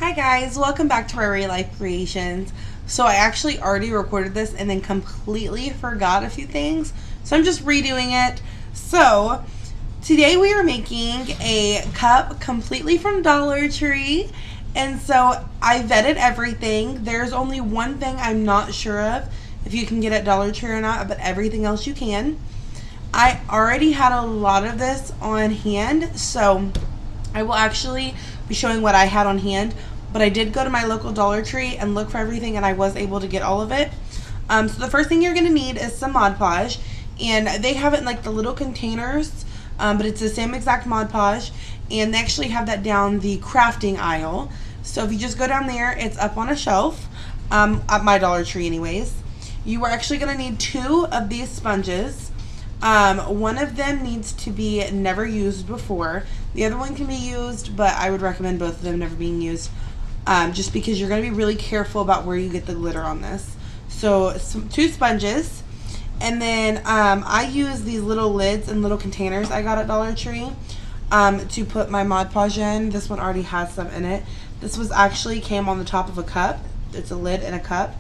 Hi guys, welcome back to Rary Life Creations. So I actually already recorded this and then completely forgot a few things. So I'm just redoing it. So today we are making a cup completely from Dollar Tree. And so I vetted everything. There's only one thing I'm not sure of, if you can get at Dollar Tree or not, but everything else you can. I already had a lot of this on hand, so I will actually be showing what I had on hand, but I did go to my local Dollar Tree and look for everything, and I was able to get all of it. So the first thing you're going to need is some Mod Podge, and they have it in like the little containers, but it's the same exact Mod Podge, and they actually have that down the crafting aisle. So if you just go down there, it's up on a shelf, at my Dollar Tree anyways. You are actually going to need 2 of these sponges. One of them needs to be never used before. The other one can be used, but I would recommend both of them never being used, just because you're going to be really careful about where you get the glitter on this. So 2 sponges, and then I use these little lids and little containers I got at Dollar Tree to put my Mod Podge in. This one already has some in it. This was actually came on the top of a cup. It's a lid and a cup.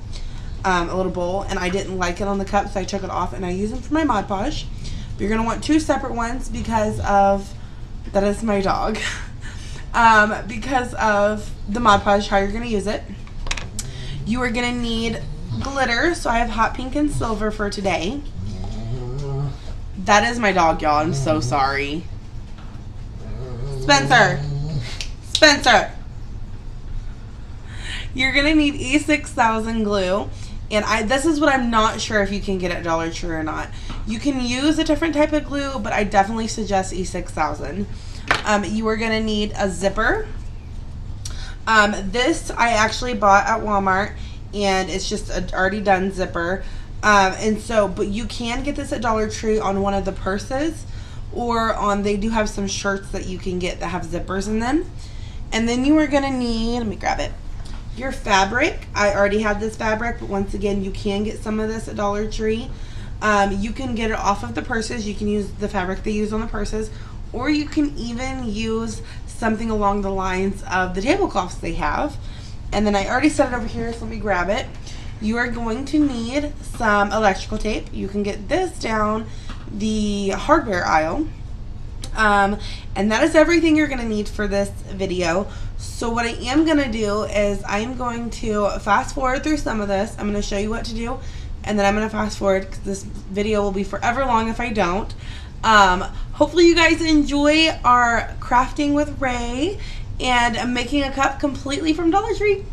A little bowl, and I didn't like it on the cup, so I took it off and I use them for my Mod Podge. But you're going to want 2 separate ones because of, that is my dog, because of the Mod Podge, how you're going to use it. You are going to need glitter, so I have hot pink and silver for today. That is my dog, y'all. I'm so sorry. Spencer! Spencer! You're going to need E6000 glue. And this is what I'm not sure if you can get at Dollar Tree or not. You can use a different type of glue, but I definitely suggest E6000. You are going to need a zipper. This I actually bought at Walmart, and it's just an already done zipper. But you can get this at Dollar Tree on one of the purses, or they do have some shirts that you can get that have zippers in them. And then you are going to need, let me grab it, your fabric. I already have this fabric, but once again, you can get some of this at Dollar Tree. You can get it off of the purses. You can use the fabric they use on the purses, or you can even use something along the lines of the tablecloths they have. And then I already set it over here, so let me grab it. You are going to need some electrical tape. You can get this down the hardware aisle. And that is everything you're going to need for this video. So what I am going to do is I am going to fast forward through some of this. I'm going to show you what to do, and then I'm going to fast forward because this video will be forever long if I don't. Hopefully you guys enjoy our crafting with Ray and making a cup completely from Dollar Tree.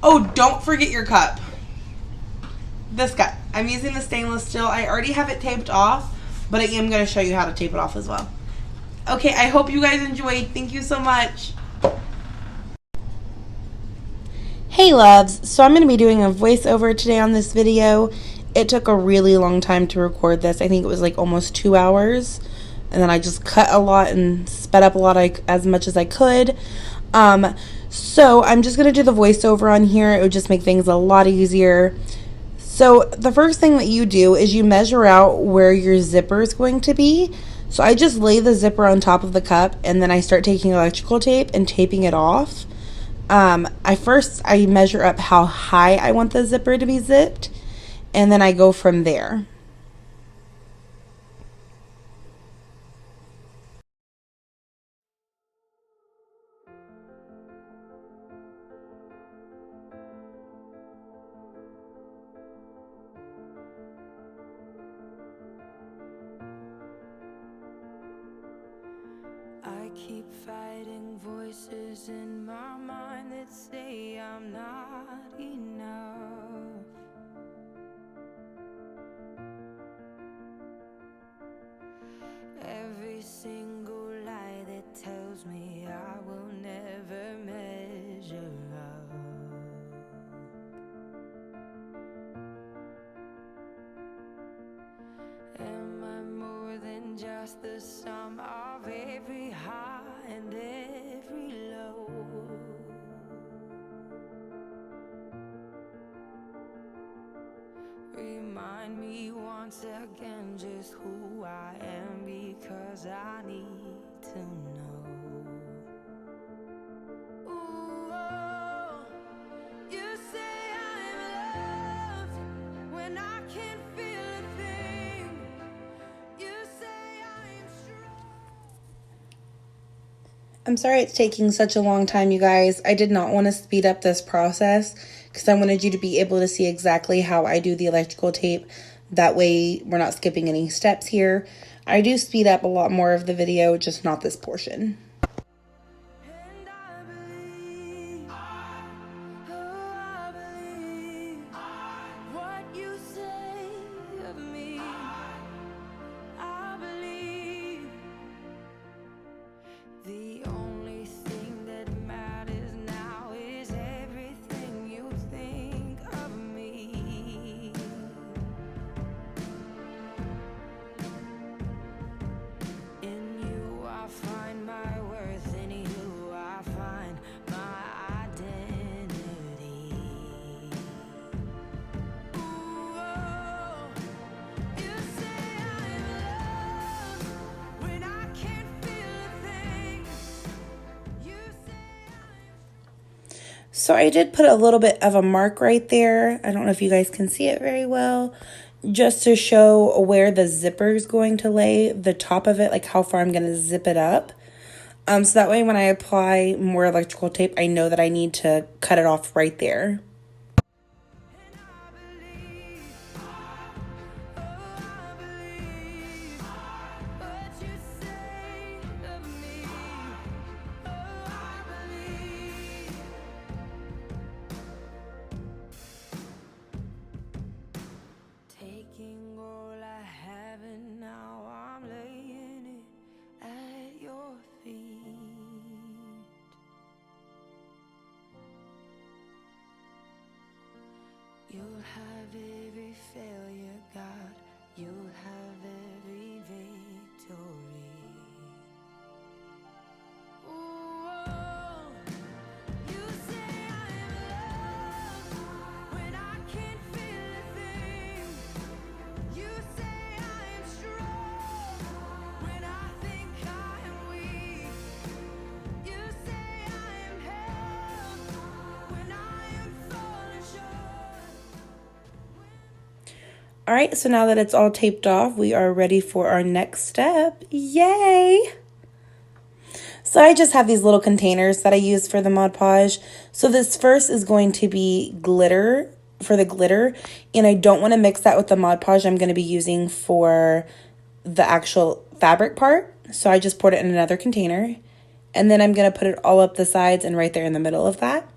Oh, don't forget your cup. This cup. I'm using the stainless steel. I already have it taped off, but I am going to show you how to tape it off as well. Okay, I hope you guys enjoyed. Thank you so much. Hey loves, so I'm going to be doing a voiceover today on this video. It took a really long time to record this. I think it was like almost 2 hours. And then I just cut a lot and sped up a lot as much as I could. So I'm just going to do the voiceover on here. It would just make things a lot easier. So the first thing that you do is you measure out where your zipper is going to be. So I just lay the zipper on top of the cup, and then I start taking electrical tape and taping it off. I measure up how high I want the zipper to be zipped, and then I go from there. I keep fighting voices in my mind that say I'm not enough. Every single lie that tells me I will never measure up. Am I more than just the sum of every high and every low? Remind me once again just who I am, because I need to know. Ooh, oh. I'm sorry it's taking such a long time, you guys. I did not want to speed up this process because I wanted you to be able to see exactly how I do the electrical tape. That way we're not skipping any steps here. I do speed up a lot more of the video, just not this portion. And I believe, oh, I believe what you say of me. I believe the only thing that matters now is everything you think of me. In you I find my worth, in you I find my identity. Ooh, oh, you say I'm loved when I can't feel a thing. You say I'm... So I did put a little bit of a mark right there. I don't know if you guys can see it very well. Just to show where the zipper is going to lay, the top of it, like how far I'm going to zip it up. So that way when I apply more electrical tape, I know that I need to cut it off right there. And I believe, oh, I believe what you say of me. Oh, I believe. Taking all I have and now I'm laying it at your feet. You'll have every failure, God. You'll have every victory. Ooh, oh, you say I'm loved when I can't feel a thing. You say I am strong when I think I am weak. You say I am held when I am falling short. All right, so now that it's all taped off, we are ready for our next step. Yay! So I just have these little containers that I use for the Mod Podge. So this first is going to be glitter, for the glitter. And I don't want to mix that with the Mod Podge I'm going to be using for the actual fabric part. So I just poured it in another container. And then I'm going to put it all up the sides and right there in the middle of that.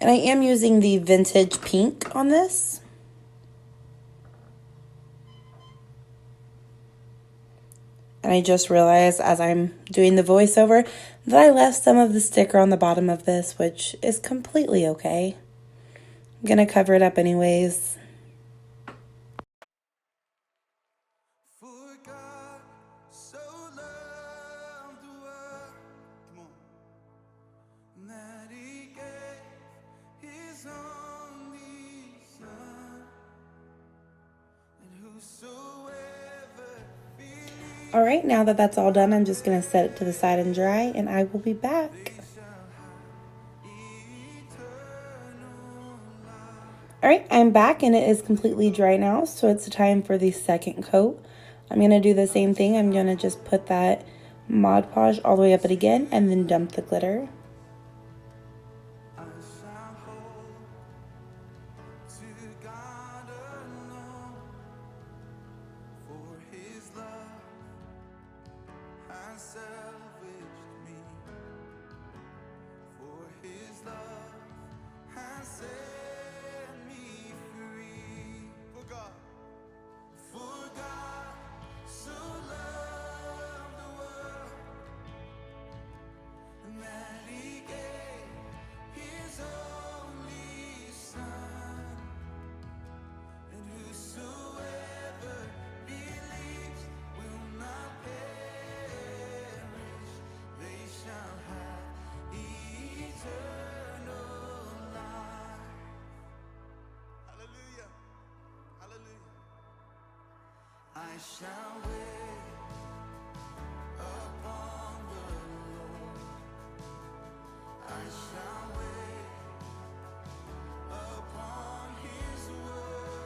And I am using the vintage pink on this. And I just realized as I'm doing the voiceover that I left some of the sticker on the bottom of this, which is completely okay. I'm going to cover it up anyways. For God so loved the world, come on, that He gave His only Son, and whosoever believes All right, now that that's all done, I'm just going to set it to the side and dry, and I will be back. shall have eternal life. All right, I'm back and it is completely dry now, so it's time for the second coat. I'm going to do the same thing. I'm going to just put that Mod Podge all the way up it again and then dump the glitter. I shall hold to God alone, for His love has salvaged me, for His love has set me free. For God so loved the world, that He gave His only Son, and whosoever believes will not perish, they shall have eternal life. Hallelujah, hallelujah. I shall wait upon the Lord. I shall wait upon His word.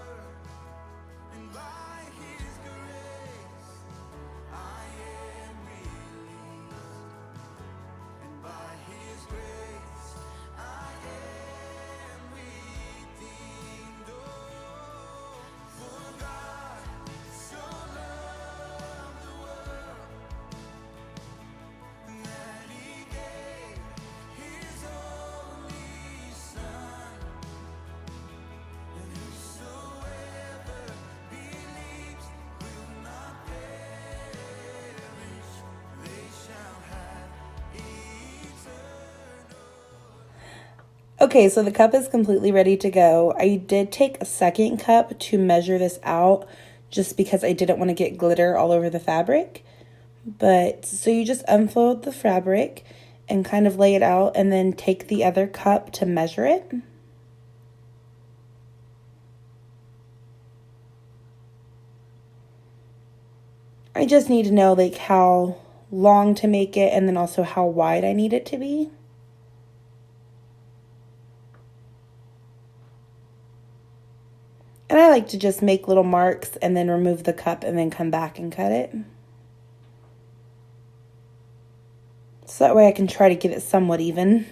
Okay, so the cup is completely ready to go. I did take a second cup to measure this out just because I didn't want to get glitter all over the fabric. But so you just unfold the fabric and kind of lay it out and then take the other cup to measure it. I just need to know like how long to make it and then also how wide I need it to be. And I like to just make little marks and then remove the cup and then come back and cut it. So that way I can try to get it somewhat even.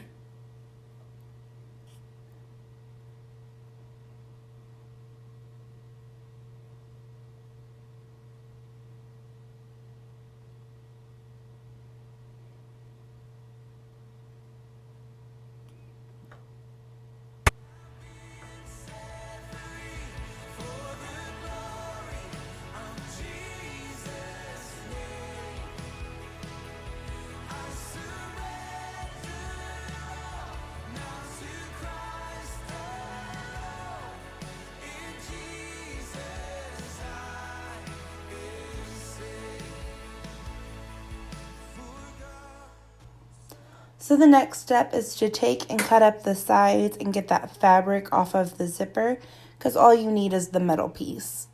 So the next step is to take and cut up the sides and get that fabric off of the zipper because all you need is the metal piece.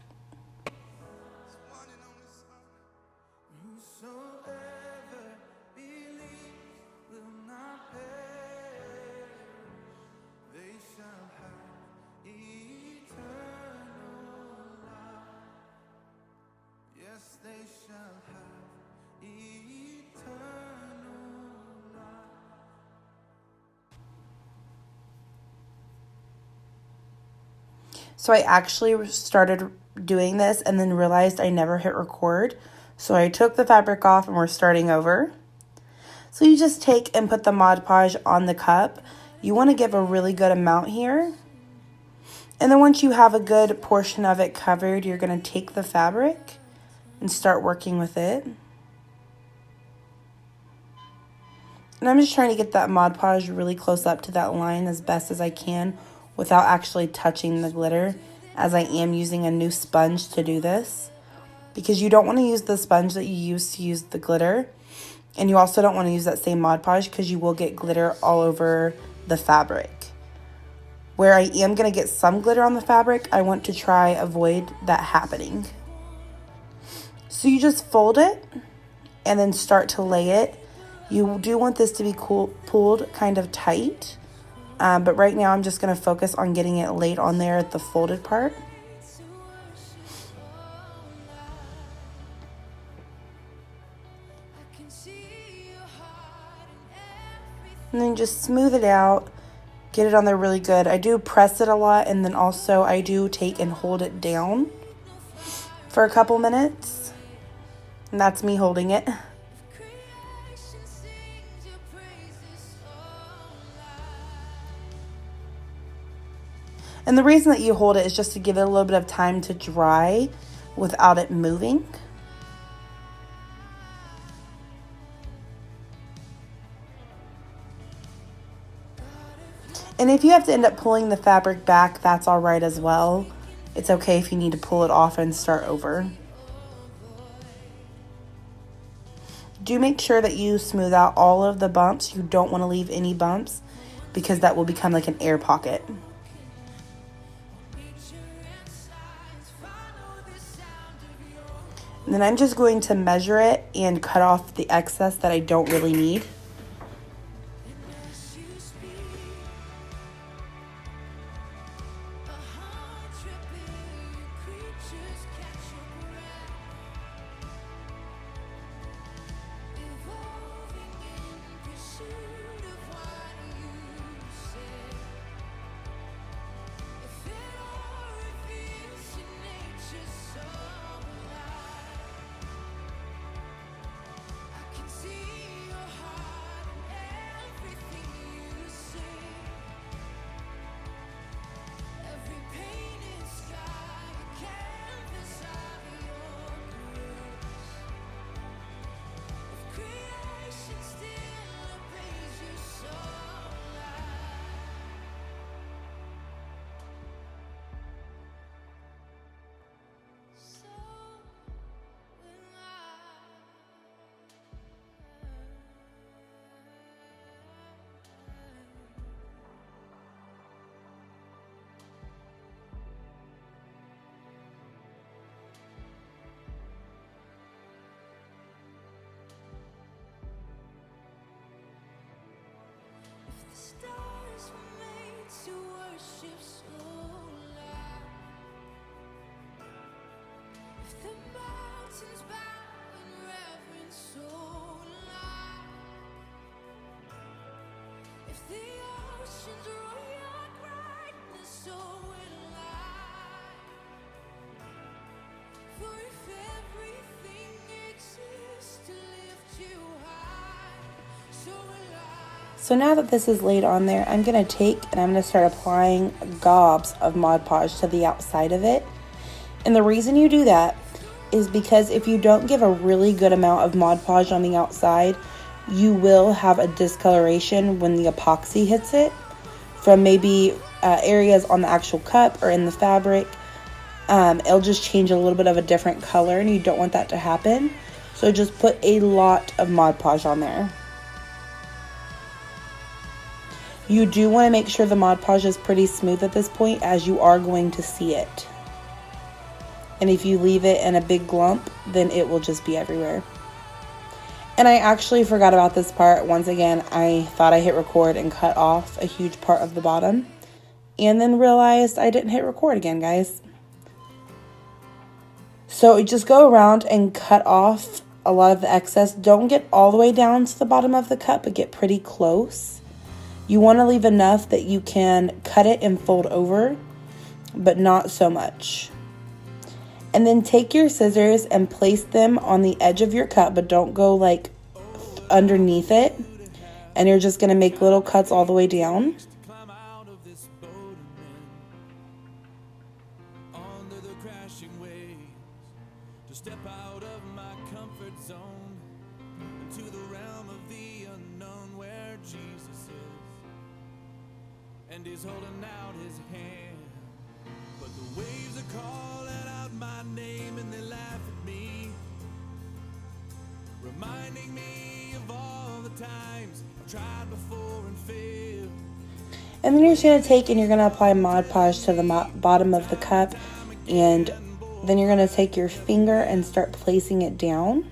One and only Son, whosoever believes will not perish, they shall have eternal life. Yes, they shall have eternal life. So I actually started doing this and then realized I never hit record. So I took the fabric off and we're starting over. So you just take and put the Mod Podge on the cup. You want to give a really good amount here. And then once you have a good portion of it covered, you're going to take the fabric and start working with it. And I'm just trying to get that Mod Podge really close up to that line as best as I can without actually touching the glitter, as I am using a new sponge to do this. Because you don't want to use the sponge that you used to use the glitter. And you also don't want to use that same Mod Podge because you will get glitter all over the fabric. Where I am going to get some glitter on the fabric, I want to try avoid that happening. So you just fold it and then start to lay it. You do want this to be pulled kind of tight. But right now I'm just going to focus on getting it laid on there at the folded part. And then just smooth it out. Get it on there really good. I do press it a lot, and then also I do take and hold it down for a couple minutes. And that's me holding it. And the reason that you hold it is just to give it a little bit of time to dry without it moving. And if you have to end up pulling the fabric back, that's all right as well. It's okay if you need to pull it off and start over. Do make sure that you smooth out all of the bumps. You don't want to leave any bumps because that will become like an air pocket. And then I'm just going to measure it and cut off the excess that I don't really need. stars were made to worship so loud. If the mountains bow in reverence so loud. If the oceans roar your brightness, so will I. For if everything exists to lift you high, so will I. So now that this is laid on there, I'm going to take and I'm going to start applying gobs of Mod Podge to the outside of it. And the reason you do that is because if you don't give a really good amount of Mod Podge on the outside, you will have a discoloration when the epoxy hits it from maybe areas on the actual cup or in the fabric. It'll just change a little bit of a different color, and you don't want that to happen. So just put a lot of Mod Podge on there. You do want to make sure the Mod Podge is pretty smooth at this point, as you are going to see it. And if you leave it in a big glump, then it will just be everywhere. And I actually forgot about this part. Once again, I thought I hit record and cut off a huge part of the bottom. And then realized I didn't hit record again, guys. So just go around and cut off a lot of the excess. Don't get all the way down to the bottom of the cup, but get pretty close. You want to leave enough that you can cut it and fold over, but not so much. And then take your scissors and place them on the edge of your cup, but don't go like underneath it. And you're just going to make little cuts all the way down. Climb out of this boat and under the crashing waves, to step out of my comfort zone into the realm of the unknown where Jesus is, and he's holding out his hand. But the waves are calling out my name and they laugh at me, reminding me of all the times I've tried before and failed. And then you're just going to take and you're going to apply Mod Podge to the bottom of the cup. And then you're going to take your finger and start placing it down.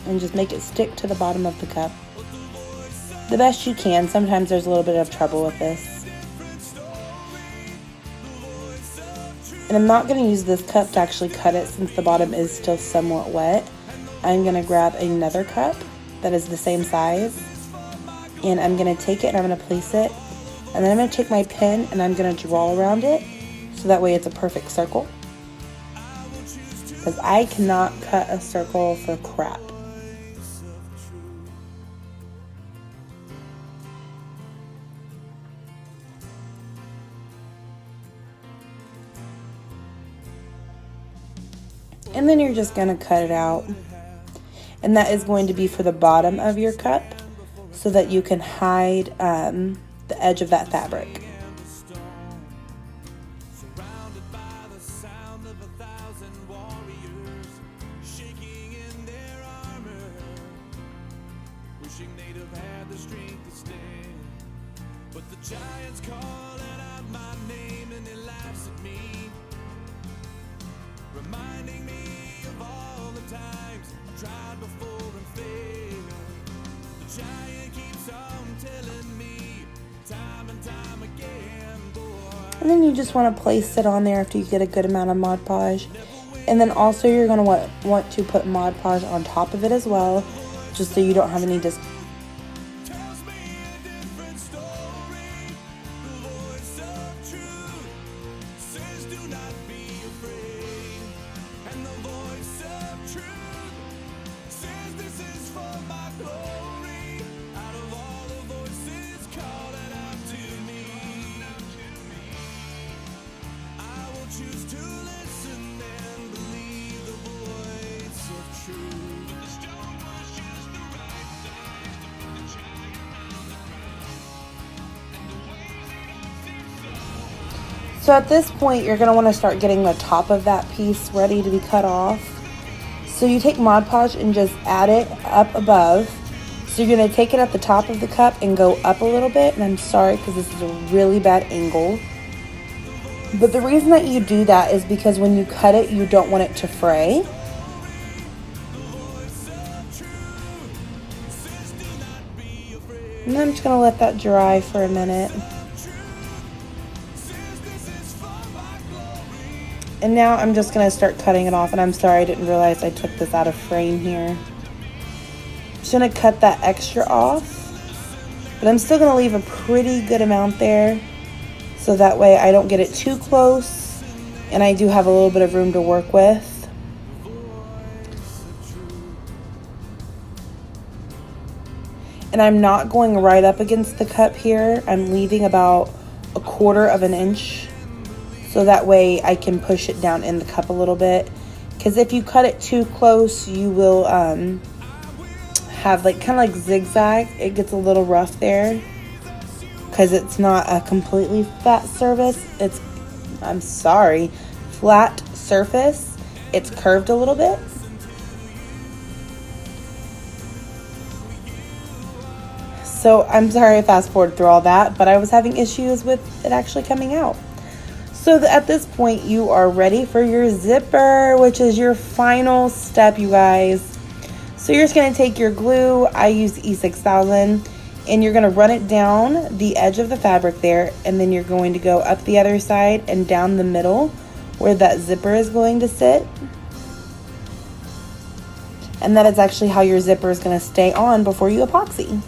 And just make it stick to the bottom of the cup the best you can. Sometimes there's a little bit of trouble with this. And I'm not going to use this cup to actually cut it since the bottom is still somewhat wet. I'm going to grab another cup that is the same size. And I'm going to take it and I'm going to place it. And then I'm going to take my pen and I'm going to draw around it. So that way it's a perfect circle. Because I cannot cut a circle for crap. And then you're just going to cut it out. And that is going to be for the bottom of your cup so that you can hide the edge of that fabric. Surrounded by the sound of 1,000 warriors, shaking in their armor, wishing they'd have had the strength to stand. But the giant's calling out my name and he laughs at me, reminding me of all the times I've tried before and failed. The giant keeps on telling me time and time again, boy. And then you just want to place it on there after you get a good amount of Mod Podge. And then also you're going to want to put Mod Podge on top of it as well, just so you don't have any Tells me a different story. The voice of truth says do not be afraid. And the voice of truth says this is for my glory. Out of all the voices calling out to me, I will choose to listen and believe the voice of truth. But the stone was just the right size to put the giant around the crown, and the waves they don't seem so. So at this point, you're going to want to start getting the top of that piece ready to be cut off. So you take Mod Podge and just add it up above. So you're going to take it at the top of the cup and go up a little bit. And I'm sorry because this is a really bad angle. But the reason that you do that is because when you cut it, you don't want it to fray. Says do not be afraid. And I'm just going to let that dry for a minute. And now I'm just going to start cutting it off. And I'm sorry, I didn't realize I took this out of frame here. Just going to cut that extra off. But I'm still going to leave a pretty good amount there. So that way I don't get it too close. And I do have a little bit of room to work with. And I'm not going right up against the cup here. I'm leaving about 1/4 of an inch. So that way I can push it down in the cup a little bit. Because if you cut it too close, you will have like kind of like zigzag. It gets a little rough there. Because it's not a completely flat surface. It's, I'm sorry, flat surface. It's curved a little bit. So I'm sorry I fast forward through all that, but I was having issues with it actually coming out. So at this point, you are ready for your zipper, which is your final step, you guys. So you're just going to take your glue. I use E6000, and you're going to run it down the edge of the fabric there, and then you're going to go up the other side and down the middle where that zipper is going to sit. And that is actually how your zipper is going to stay on before you epoxy.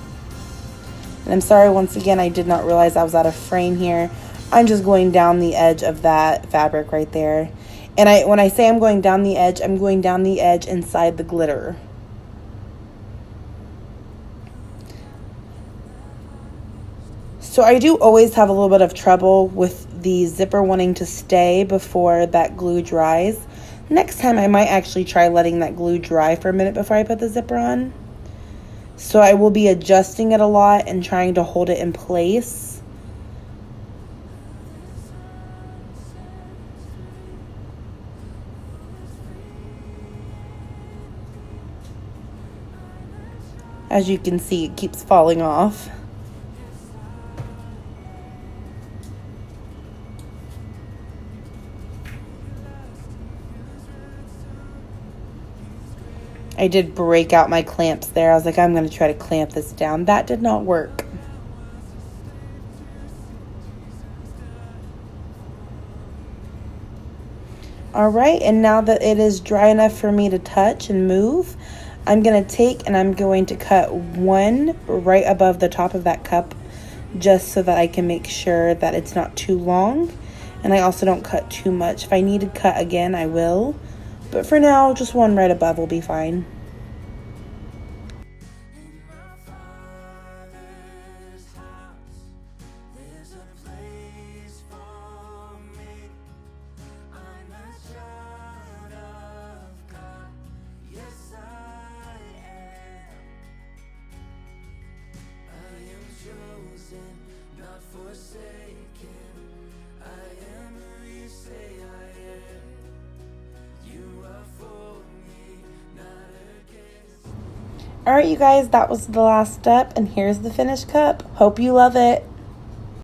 And I'm sorry, once again, I did not realize I was out of frame here. I'm just going down the edge of that fabric right there. And when I say I'm going down the edge inside the glitter. So I do always have a little bit of trouble with the zipper wanting to stay before that glue dries. Next time I might actually try letting that glue dry for a minute before I put the zipper on. So I will be adjusting it a lot and trying to hold it in place. As you can see, it keeps falling off. I did break out my clamps there. I was like, I'm going to try to clamp this down. That did not work. All right, and now that it is dry enough for me to touch and move, I'm going to take and I'm going to cut one right above the top of that cup, just so that I can make sure that it's not too long. And I also don't cut too much. If I need to cut again, I will. But for now, just one right above will be fine. In my Father's house, there's a place for me. I'm a child of God. Yes, I am. I am chosen, not forsaken. I am who you say I am. You are for me, not against. All right, you guys, that was the last step, and here's the finished cup. Hope you love it.